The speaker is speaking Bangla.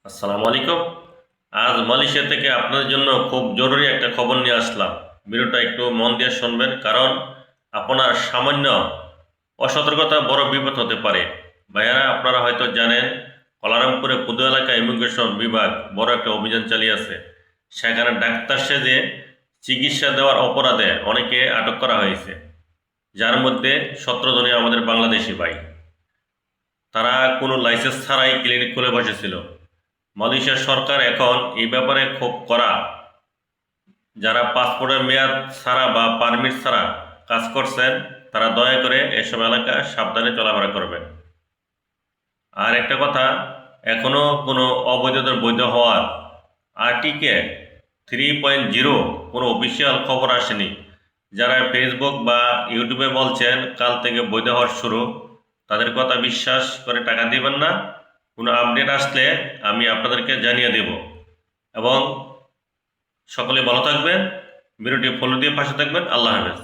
আসসালামু আলাইকুম। আজ মালয়েশিয়া থেকে আপনাদের জন্য খুব জরুরি একটা খবর নিয়ে আসলাম। ভিডিওটা একটু মন দিয়ে শুনবেন, কারণ আপনার সামান্য অসতর্কতা বড় বিপদ হতে পারে। ভাইয়ারা, আপনারা হয়তো জানেন, কলারামপুরে পুদু এলাকা ইমিগ্রেশন বিভাগ বড় একটা অভিযান চালিয়েছে। সেখানে ডাক্তার সেজে চিকিৎসা দেওয়ার অপরাধে অনেকে আটক করা হয়েছে, যার মধ্যে 17 জনই আমাদের বাংলাদেশি ভাই। তারা কোনো লাইসেন্স ছাড়াই ক্লিনিক খুলে বসেছিল। মালয়েশিয়া সরকার এখন এই ব্যাপারে খুব কড়া। যারা পাসপোর্টের মেয়াদ ছাড়া বা পারমিট ছাড়া কাজ করছেন, তারা দয়া করে এসব এলাকা সাবধানে চলাফেরা করবেন। আর একটা কথা, এখনো কোনো অবৈধদের বৈধ হওয়ার আরটিকে 3.0 কোনো অফিসিয়াল খবর আসেনি। যারা ফেসবুক বা ইউটিউবে বলছেন কাল থেকে বৈধ হওয়ার শুরু, তাদের কথা বিশ্বাস করে টাকা দিবেন না। কোনো আপডেট আসলে আমি আপনাদেরকে জানিয়ে দেব। এবং সকলে ভালো থাকবেন, ভিডিওটি ফলো দিয়ে পাশে থাকবেন। আল্লাহ হাফেজ।